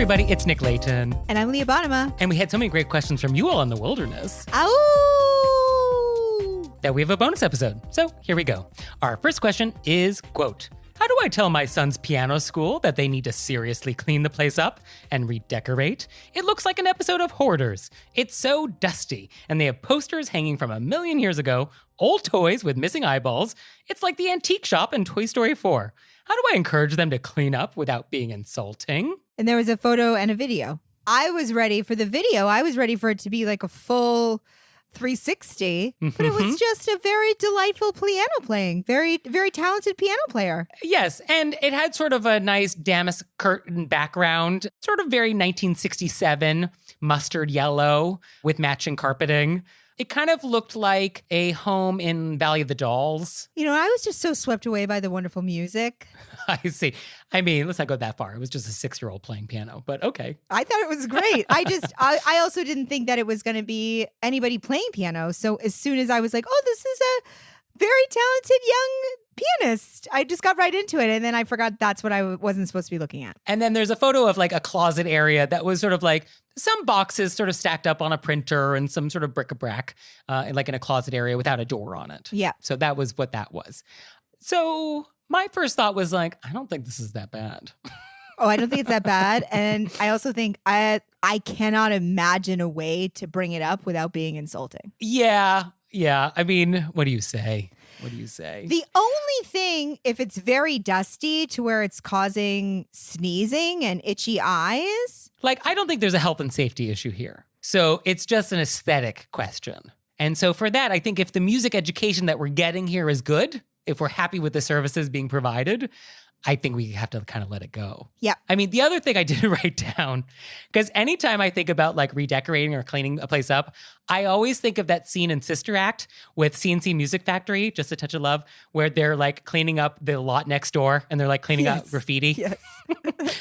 everybody, it's Nick Leighton. And I'm Leah Bonnema. And we had so many great questions from you all in the wilderness. Ow! That we have a bonus episode. So here we go. Our first question is, quote, how do I tell my son's piano school that they need to seriously clean the place up and redecorate? It looks like an episode of Hoarders. It's so dusty, and they have posters hanging from 1,000,000 years ago, old toys with missing eyeballs. It's like the antique shop in Toy Story 4. How do I encourage them to clean up without being insulting? And there was a photo and a video. I was ready for the video. I was ready for it to be like a full 360, but it was just a very delightful piano playing, very, very talented piano player. Yes, and it had sort of a nice damask curtain background, sort of very 1967 mustard yellow with matching carpeting. It kind of looked like a home in Valley of the Dolls. You know, I was just so swept away by the wonderful music. I see. I mean, let's not go that far. It was just a 6-year-old playing piano, but okay. I thought it was great. I also didn't think that it was going to be anybody playing piano. So as soon as I was like, oh, this is a very talented young pianist, I just got right into it. And then I forgot that's what I wasn't supposed to be looking at. And then there's a photo of like a closet area that was sort of like some boxes sort of stacked up on a printer and some sort of bric-a-brac, like in a closet area without a door on it. Yeah. So that was what that was. So my first thought was like, I don't think this is that bad. Oh, I don't think it's that bad. And I also think I cannot imagine a way to bring it up without being insulting. Yeah. I mean, what do you say? The only thing, if it's very dusty to where it's causing sneezing and itchy eyes. Like, I don't think there's a health and safety issue here. So it's just an aesthetic question. And so for that, I think if the music education that we're getting here is good, if we're happy with the services being provided, I think we have to kind of let it go. Yeah. I mean, the other thing I did write down, because anytime I think about like redecorating or cleaning a place up, I always think of that scene in Sister Act with CNC Music Factory, Just a Touch of Love, where they're like cleaning up the lot next door and they're like cleaning up graffiti. Yes.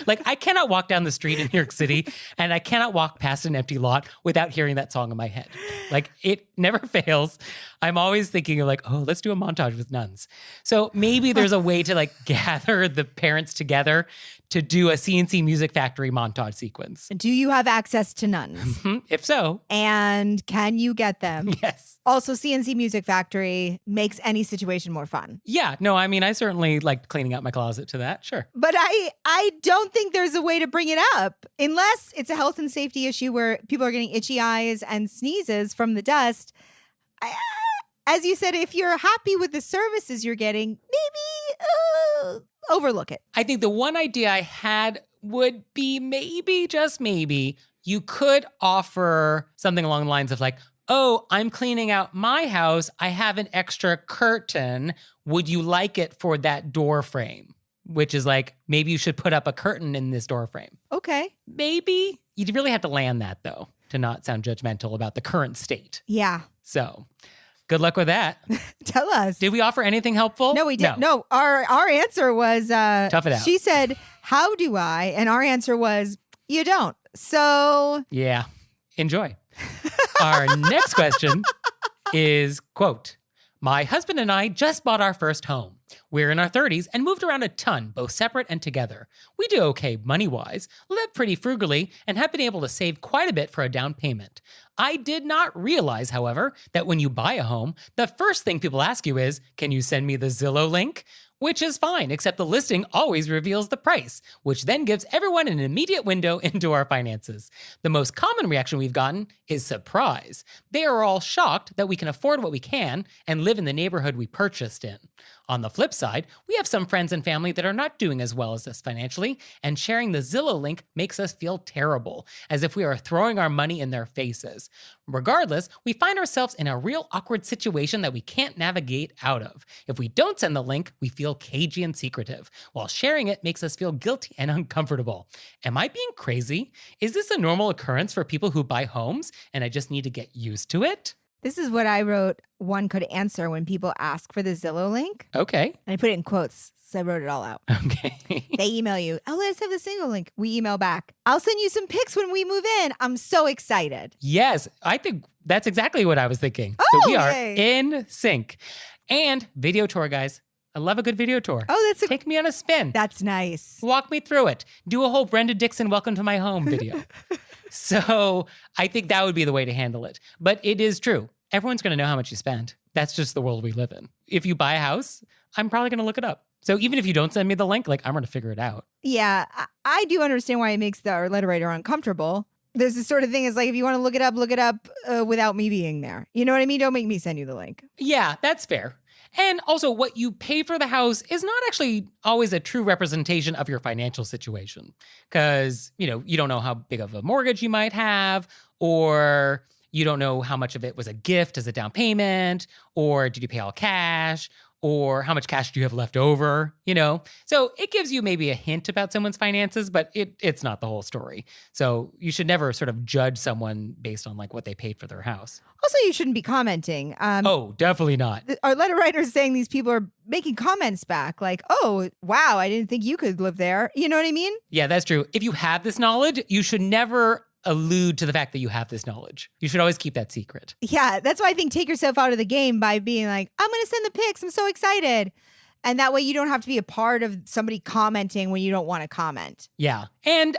Like, I cannot walk down the street in New York City and I cannot walk past an empty lot without hearing that song in my head. Like, it never fails. I'm always thinking of like, oh, let's do a montage with nuns. So maybe there's a way to like gather the parents together to do a CNC Music Factory montage sequence. Do you have access to nuns? If so. And can you get them? Yes. Also, CNC Music Factory makes any situation more fun. Yeah, no, I mean, I certainly liked cleaning out my closet to that, sure. But I don't think there's a way to bring it up unless it's a health and safety issue where people are getting itchy eyes and sneezes from the dust. As you said, if you're happy with the services you're getting, maybe overlook it. I think the one idea I had would be maybe, just maybe, you could offer something along the lines of like, oh, I'm cleaning out my house. I have an extra curtain. Would you like it for that door frame? Which is like, maybe you should put up a curtain in this door frame. Okay. Maybe. You'd really have to land that, though, to not sound judgmental about the current state. Yeah. So good luck with that. Tell us. Did we offer anything helpful? No, we didn't. No, our answer was... tough it out. She said, how do I? And our answer was, you don't. So... Yeah. Enjoy. Our next question is, quote, my husband and I just bought our first home. We're in our 30s and moved around a ton, both separate and together. We do okay money-wise, live pretty frugally, and have been able to save quite a bit for a down payment. I did not realize, however, that when you buy a home, the first thing people ask you is, can you send me the Zillow link? Which is fine, except the listing always reveals the price, which then gives everyone an immediate window into our finances. The most common reaction we've gotten is surprise. They are all shocked that we can afford what we can and live in the neighborhood we purchased in. On the flip side, we have some friends and family that are not doing as well as us financially, and sharing the Zillow link makes us feel terrible, as if we are throwing our money in their faces. Regardless, we find ourselves in a real awkward situation that we can't navigate out of. If we don't send the link, we feel cagey and secretive, while sharing it makes us feel guilty and uncomfortable. Am I being crazy? Is this a normal occurrence for people who buy homes, and I just need to get used to it? This is what I wrote one could answer when people ask for the Zillow link. Okay. And I put it in quotes, so I wrote it all out. Okay. They email you, oh, let's have the single link. We email back, I'll send you some pics when we move in. I'm so excited. Yes, I think that's exactly what I was thinking. Oh, so we are yay. in sync. And video tour, guys. I love a good video tour. Oh, Take me on a spin. That's nice. Walk me through it. Do a whole Brenda Dixon welcome to my home video. So I think that would be the way to handle it. But it is true. Everyone's going to know how much you spend. That's just the world we live in. If you buy a house, I'm probably going to look it up. So even if you don't send me the link, like I'm going to figure it out. Yeah, I do understand why it makes our letter writer uncomfortable. There's this sort of thing is like, if you want to look it up without me being there. You know what I mean? Don't make me send you the link. Yeah, that's fair. And also, what you pay for the house is not actually always a true representation of your financial situation. Because, you don't know how big of a mortgage you might have, or you don't know how much of it was a gift as a down payment, or did you pay all cash, or how much cash do you have left over, So it gives you maybe a hint about someone's finances, but it's not the whole story. So you should never sort of judge someone based on like what they paid for their house. Also, you shouldn't be commenting. Oh, definitely not. Our letter writer is saying these people are making comments back like, oh, wow, I didn't think you could live there. You know what I mean? Yeah, that's true. If you have this knowledge, you should never allude to the fact that you have this knowledge. You should always keep that secret. Yeah, that's why I think take yourself out of the game by being like, I'm going to send the pics. I'm so excited. And that way you don't have to be a part of somebody commenting when you don't want to comment. Yeah. And,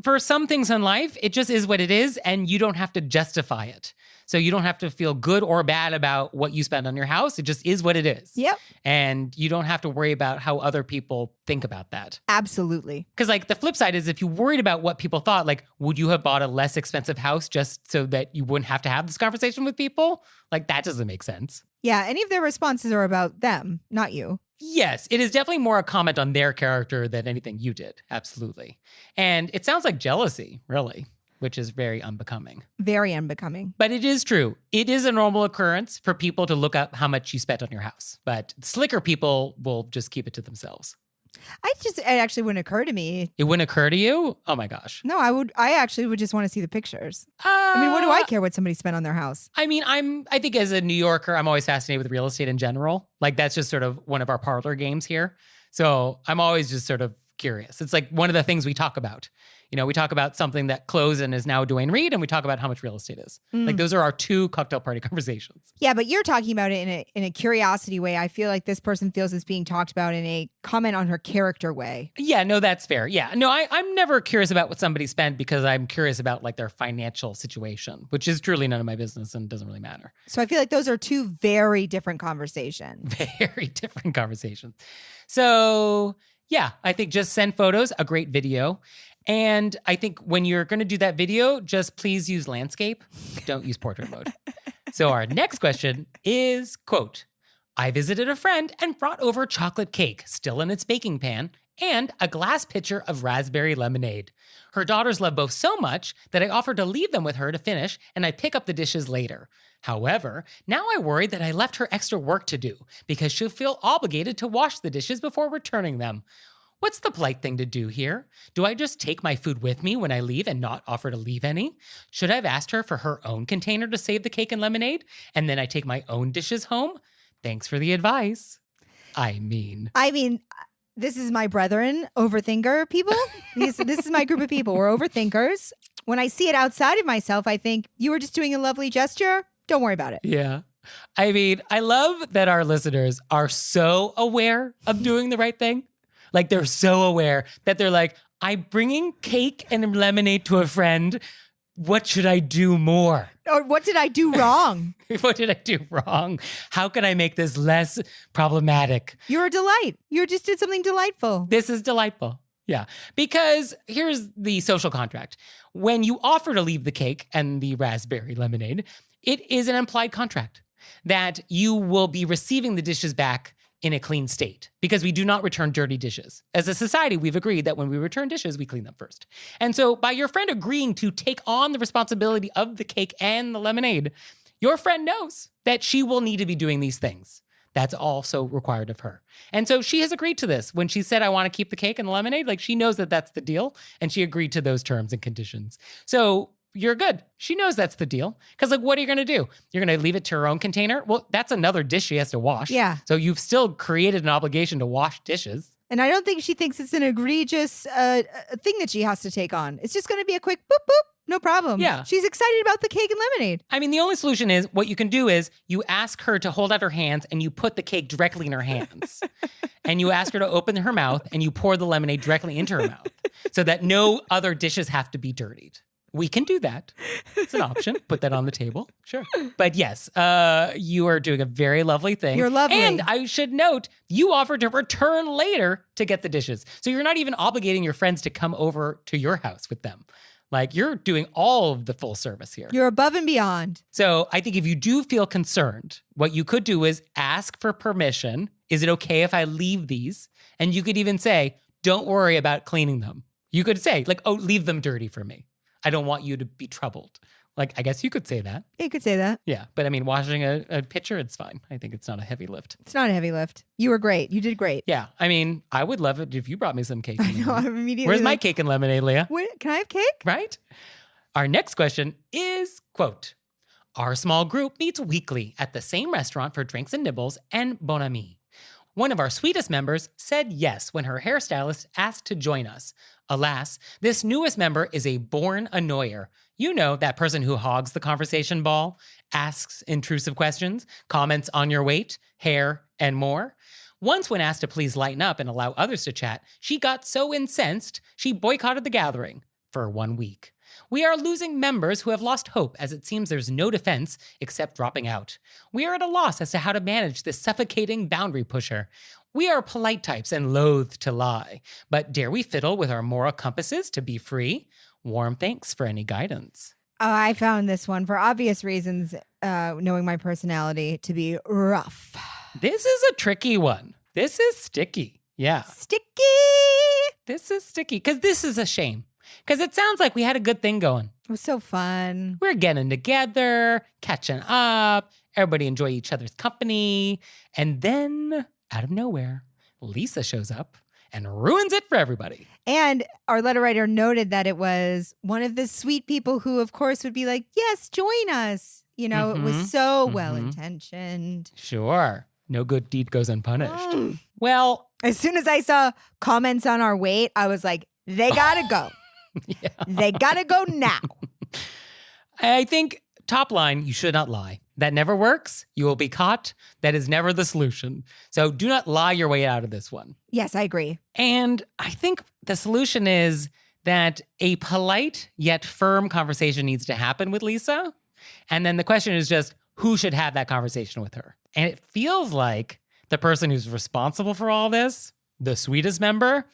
for some things in life, it just is what it is, and you don't have to justify it. So you don't have to feel good or bad about what you spend on your house. It just is what it is. Yep. And you don't have to worry about how other people think about that. Absolutely. Because like the flip side is if you worried about what people thought, like, would you have bought a less expensive house just so that you wouldn't have to have this conversation with people? Like, that doesn't make sense. Yeah. Any of their responses are about them, not you. Yes, it is definitely more a comment on their character than anything you did. Absolutely. And it sounds like jealousy, really, which is very unbecoming. Very unbecoming. But it is true. It is a normal occurrence for people to look up how much you spent on your house. But slicker people will just keep it to themselves. It actually wouldn't occur to me. It wouldn't occur to you? Oh my gosh. No, I actually would just want to see the pictures. What do I care what somebody spent on their house? I think as a New Yorker, I'm always fascinated with real estate in general. Like that's just sort of one of our parlor games here. So I'm always just sort of curious. It's like one of the things we talk about. We talk about something that closed and is now Dwayne Reed, and we talk about how much real estate is. Like those are our two cocktail party conversations. Yeah, but you're talking about it in a curiosity way. I feel like this person feels it's being talked about in a comment on her character way. Yeah, no, that's fair. Yeah, no, I'm never curious about what somebody spent because I'm curious about like their financial situation, which is truly none of my business and doesn't really matter. So I feel like those are two very different conversations. Very different conversations. So yeah, I think just send photos, a great video. And I think when you're going to do that video, just please use landscape. Don't use portrait mode. So our next question is, quote, I visited a friend and brought over chocolate cake, still in its baking pan, and a glass pitcher of raspberry lemonade. Her daughters love both so much that I offered to leave them with her to finish, and I pick up the dishes later. However, now I worry that I left her extra work to do because she'll feel obligated to wash the dishes before returning them. What's the polite thing to do here? Do I just take my food with me when I leave and not offer to leave any? Should I have asked her for her own container to save the cake and lemonade, and then I take my own dishes home? Thanks for the advice. I mean, this is my brethren, overthinker people. This is my group of people. We're overthinkers. When I see it outside of myself, I think you were just doing a lovely gesture. Don't worry about it. Yeah. I love that our listeners are so aware of doing the right thing. Like they're so aware that they're like, I'm bringing cake and lemonade to a friend. What should I do more? Or what did I do wrong? What did I do wrong? How can I make this less problematic? You're a delight. You just did something delightful. This is delightful. Yeah. Because here's the social contract. When you offer to leave the cake and the raspberry lemonade, it is an implied contract that you will be receiving the dishes back in a clean state because we do not return dirty dishes. As a society, we've agreed that when we return dishes, we clean them first. And so by your friend agreeing to take on the responsibility of the cake and the lemonade, your friend knows that she will need to be doing these things. That's also required of her. And so she has agreed to this. When she said, I want to keep the cake and the lemonade, like she knows that that's the deal. And she agreed to those terms and conditions. So you're good. She knows that's the deal. Because like, what are you going to do? You're going to leave it to her own container? Well, that's another dish she has to wash. Yeah. So you've still created an obligation to wash dishes. And I don't think she thinks it's an egregious thing that she has to take on. It's just going to be a quick boop, boop. No problem. Yeah. She's excited about the cake and lemonade. I mean, the only solution is what you can do is you ask her to hold out her hands and you put the cake directly in her hands. And you ask her to open her mouth and you pour the lemonade directly into her mouth so that no other dishes have to be dirtied. We can do that. It's an option. Put that on the table. Sure. But yes, you are doing a very lovely thing. You're lovely. And I should note, you offered to return later to get the dishes. So you're not even obligating your friends to come over to your house with them. Like, you're doing all of the full service here. You're above and beyond. So I think if you do feel concerned, what you could do is ask for permission. Is it okay if I leave these? And you could even say, don't worry about cleaning them. You could say, like, oh, leave them dirty for me. I don't want you to be troubled. Like, I guess you could say that. You could say that. Yeah. But I mean, washing a pitcher, it's fine. I think it's not a heavy lift. It's not a heavy lift. You were great. You did great. Yeah. I mean, I would love it if you brought me some cake. I know. I'm immediately. Where's my cake and lemonade, Leah? Wait, can I have cake? Right? Our next question is, quote, our small group meets weekly at the same restaurant for drinks and nibbles and Bonnema. One of our sweetest members said yes when her hairstylist asked to join us. Alas, this newest member is a born annoyer. You know, that person who hogs the conversation ball, asks intrusive questions, comments on your weight, hair, and more. Once when asked to please lighten up and allow others to chat, she got so incensed, she boycotted the gathering for 1 week. We are losing members who have lost hope as it seems there's no defense except dropping out. We are at a loss as to how to manage this suffocating boundary pusher. We are polite types and loath to lie, but dare we fiddle with our moral compasses to be free? Warm thanks for any guidance. Oh, I found this one for obvious reasons, knowing my personality, to be rough. This is a tricky one. This is sticky. Yeah. Sticky. This is sticky because this is a shame. Because it sounds like we had a good thing going. It was so fun. We're getting together, catching up, everybody enjoy each other's company. And then, out of nowhere, Lisa shows up and ruins it for everybody. And our letter writer noted that it was one of the sweet people who, of course, would be like, yes, join us. You know, It was so well-intentioned. Sure. No good deed goes unpunished. Well, as soon as I saw comments on our weight, I was like, they gotta go. Yeah. They gotta go now. I think top line, you should not lie. That never works. You will be caught. That is never the solution. So do not lie your way out of this one. Yes, I agree. And I think the solution is that a polite yet firm conversation needs to happen with Lisa. And then the question is just, who should have that conversation with her? And it feels like the person who's responsible for all this, the sweetest member,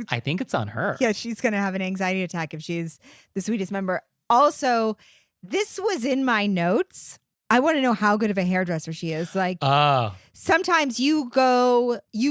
I think it's on her. Yeah, she's going to have an anxiety attack if she's the sweetest member. Also, this was in my notes. I want to know how good of a hairdresser she is. Like, sometimes you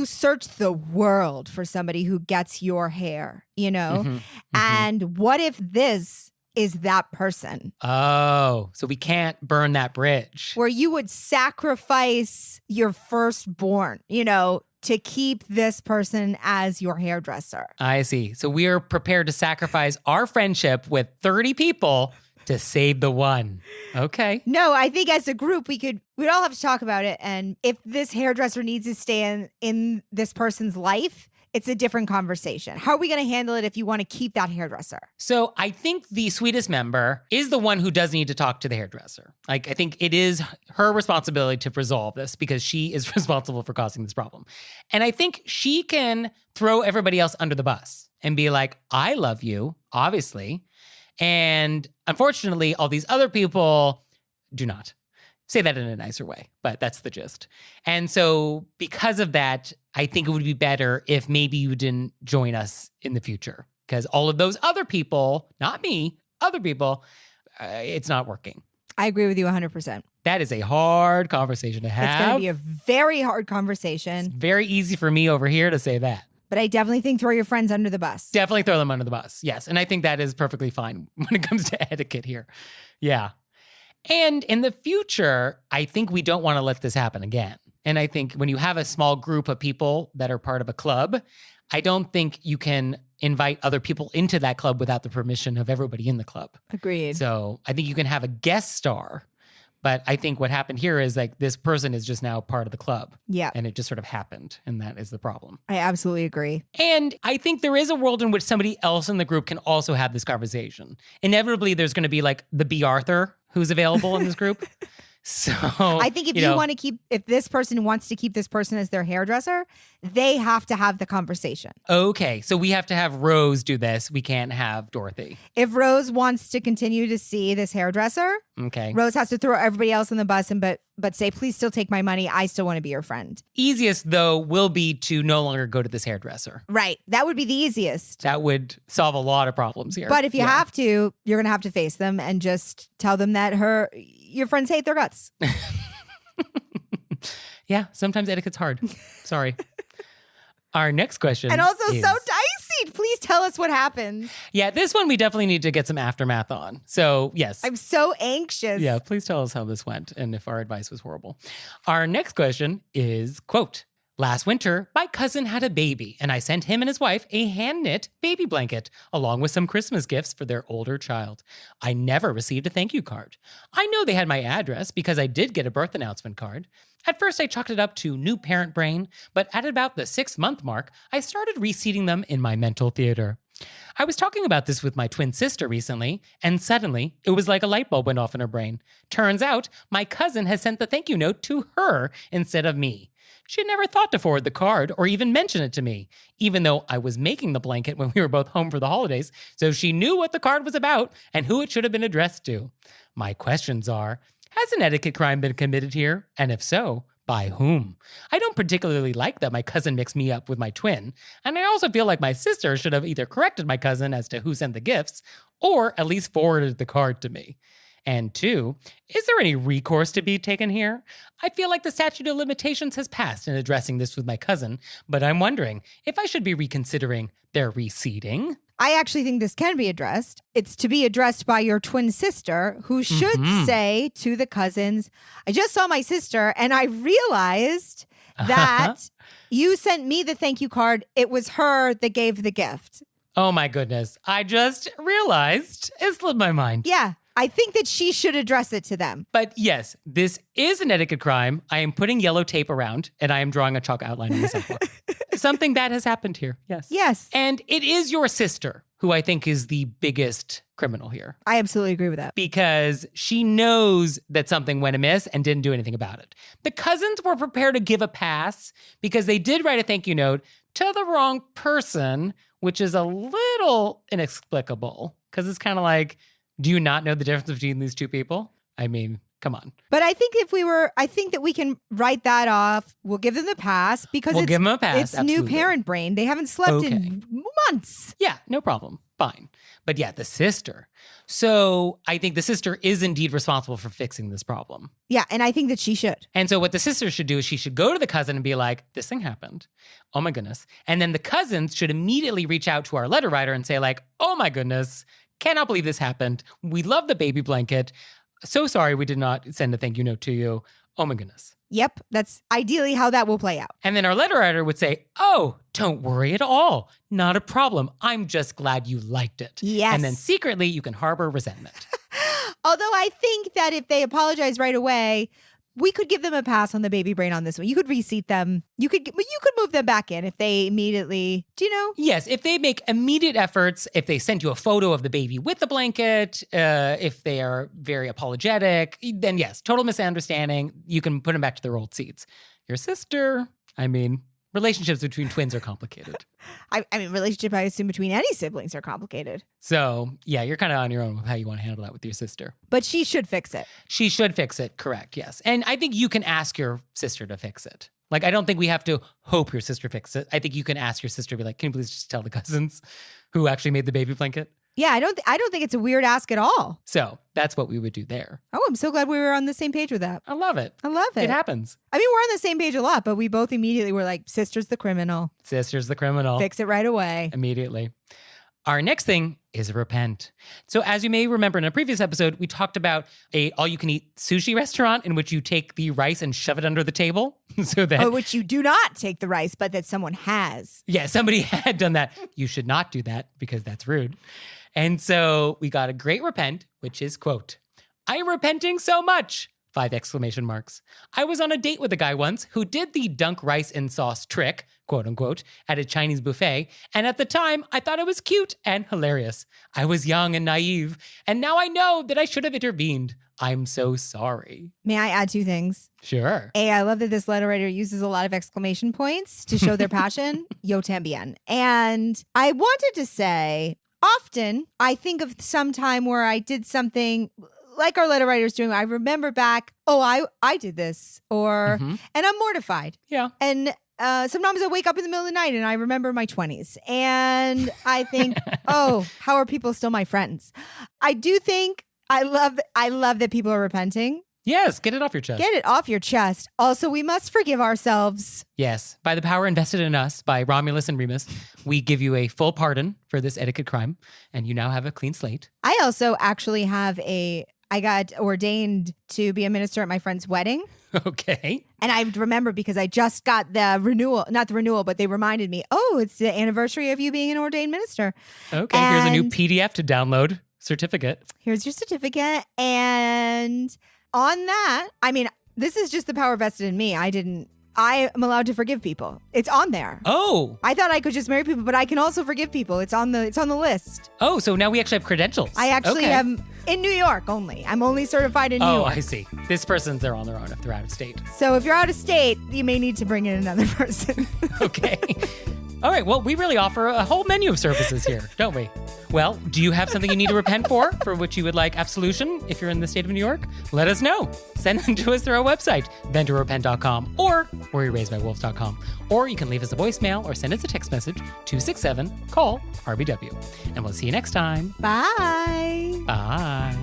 search the world for somebody who gets your hair, you know? And what if this is that person? Oh, so we can't burn that bridge. Where you would sacrifice your firstborn, you know, to keep this person as your hairdresser. I see. So we are prepared to sacrifice our friendship with 30 people to save the one. Okay. No, I think as a group, we'd all have to talk about it. And if this hairdresser needs to stay in this person's life, it's a different conversation. How are we going to handle it if you want to keep that hairdresser? So I think the sweetest member is the one who does need to talk to the hairdresser. Like, I think it is her responsibility to resolve this because she is responsible for causing this problem. And I think she can throw everybody else under the bus and be like, I love you, obviously. And unfortunately, all these other people do not. Say that in a nicer way, but that's the gist. And so because of that, I think it would be better if maybe you didn't join us in the future because all of those other people, not me, other people, it's not working. I agree with you 100%. That is a hard conversation to have. It's going to be a very hard conversation. It's very easy for me over here to say that. But I definitely think throw your friends under the bus. Definitely throw them under the bus. Yes. And I think that is perfectly fine when it comes to etiquette here. Yeah. And in the future, I think we don't want to let this happen again. And I think when you have a small group of people that are part of a club, I don't think you can invite other people into that club without the permission of everybody in the club. Agreed. So I think you can have a guest star, But I think what happened here is like this person is just now part of the club. Yeah. And it just sort of happened. And that is the problem. I absolutely agree. And I think there is a world in which somebody else in the group can also have this conversation. Inevitably, there's going to be like the B. Arthur who's available in this group. So I think if you want to keep, if this person wants to keep this person as their hairdresser, they have to have the conversation. Okay, so we have to have Rose do this. We can't have Dorothy. If Rose wants to continue to see this hairdresser, okay, Rose has to throw everybody else on the bus and but say, please still take my money. I still want to be your friend. Easiest though will be to no longer go to this hairdresser. Right. That would be the easiest. That would solve a lot of problems here. But if you have to, you're going to have to face them and just tell them that your friends hate their guts. Yeah, sometimes etiquette's hard. Sorry. Our next question and also is, so dicey. Please tell us what happens. Yeah, this one we definitely need to get some aftermath on. So, yes. I'm so anxious. Yeah, please tell us how this went and if our advice was horrible. Our next question is, quote, last winter, my cousin had a baby, and I sent him and his wife a hand-knit baby blanket, along with some Christmas gifts for their older child. I never received a thank you card. I know they had my address because I did get a birth announcement card. At first, I chalked it up to new parent brain, but at about the 6-month mark, I started reseating them in my mental theater. I was talking about this with my twin sister recently, and suddenly, it was like a light bulb went off in her brain. Turns out, my cousin has sent the thank you note to her instead of me. She had never thought to forward the card or even mention it to me, even though I was making the blanket when we were both home for the holidays, so she knew what the card was about and who it should have been addressed to. My questions are, has an etiquette crime been committed here? And if so, by whom? I don't particularly like that my cousin mixed me up with my twin, and I also feel like my sister should have either corrected my cousin as to who sent the gifts, or at least forwarded the card to me. And 2, is there any recourse to be taken here? I feel like the statute of limitations has passed in addressing this with my cousin, but I'm wondering if I should be reconsidering their reseating. I actually think this can be addressed. It's to be addressed by your twin sister, who should say to the cousins, I just saw my sister and I realized that you sent me the thank you card. It was her that gave the gift. Oh my goodness. I just realized it slipped my mind. Yeah. I think that she should address it to them. But yes, this is an etiquette crime. I am putting yellow tape around and I am drawing a chalk outline on the sidewalk. Something bad has happened here. Yes. Yes. And it is your sister who I think is the biggest criminal here. I absolutely agree with that. Because she knows that something went amiss and didn't do anything about it. The cousins were prepared to give a pass because they did write a thank you note to the wrong person, which is a little inexplicable because it's kind of like, do you not know the difference between these two people? I mean, come on. But I think I think that we can write that off. We'll give them the pass because we'll give them a pass. It's absolutely. new parent brain. They haven't slept in months. Yeah, no problem. Fine. But yeah, the sister. So I think the sister is indeed responsible for fixing this problem. Yeah, and I think that she should. And so what the sister should do is she should go to the cousin and be like, this thing happened. Oh my goodness. And then the cousins should immediately reach out to our letter writer and say like, oh my goodness, cannot believe this happened. We love the baby blanket. So sorry we did not send a thank you note to you. Oh my goodness. Yep, that's ideally how that will play out. And then our letter writer would say, oh, don't worry at all. Not a problem. I'm just glad you liked it. Yes. And then secretly you can harbor resentment. Although I think that if they apologize right away, we could give them a pass on the baby brain on this one. You could reseat them. You could move them back in if they immediately, do you know? Yes, if they make immediate efforts, if they send you a photo of the baby with the blanket, if they are very apologetic, then yes, total misunderstanding. You can put them back to their old seats. Your sister, I mean, relationships between twins are complicated. I mean, relationship, I assume, between any siblings are complicated. So, yeah, you're kind of on your own with how you want to handle that with your sister. But she should fix it. She should fix it, correct, yes. And I think you can ask your sister to fix it. Like, I don't think we have to hope your sister fixes it. I think you can ask your sister, be like, can you please just tell the cousins who actually made the baby blanket? Yeah, I don't think it's a weird ask at all. So that's what we would do there. Oh, I'm so glad we were on the same page with that. I love it. I love it. It happens. I mean, we're on the same page a lot, but we both immediately were like, sister's the criminal. Sister's the criminal. Fix it right away. Immediately. Our next thing is repent. So as you may remember in a previous episode, we talked about a all-you-can-eat sushi restaurant in which you take the rice and shove it under the table. So that which you do not take the rice, but that someone has. Yeah, somebody had done that. You should not do that because that's rude. And so we got a great repent, which is, quote, I am repenting so much. 5 exclamation marks. I was on a date with a guy once who did the dunk rice in sauce trick, quote unquote, at a Chinese buffet. And at the time, I thought it was cute and hilarious. I was young and naive. And now I know that I should have intervened. I'm so sorry. May I add 2 things? Sure. A, I love that this letter writer uses a lot of exclamation points to show their passion. Yo también. And I wanted to say, often I think of some time where I did something like our letter writer's doing. I remember back, I did this, or, and I'm mortified. Yeah. And sometimes I wake up in the middle of the night and I remember my 20s and I think, how are people still my friends? I do think I love that people are repenting. Yes, get it off your chest. Get it off your chest. Also, we must forgive ourselves. Yes, by the power invested in us by Romulus and Remus, we give you a full pardon for this etiquette crime, and you now have a clean slate. I also actually I got ordained to be a minister at my friend's wedding. Okay. And I remember because I just got the renewal, not the renewal, but they reminded me, it's the anniversary of you being an ordained minister. Okay, here's a new PDF to download. Certificate. Here's your certificate. And on that, I mean, this is just the power vested in me. I am allowed to forgive people. It's on there. Oh. I thought I could just marry people, but I can also forgive people. It's on the list. Oh, so now we actually have credentials. I actually am in New York only. I'm only certified in New York. Oh, I see. This person's there on their own if they're out of state. So if you're out of state, you may need to bring in another person. Okay. All right, well, we really offer a whole menu of services here, don't we? Well, do you have something you need to repent for which you would like absolution if you're in the state of New York? Let us know. Send them to us through our website, ventorepent.com, or wereraisedbywolves.com. Or you can leave us a voicemail or send us a text message, 267-CALL-RBW. And we'll see you next time. Bye. Bye.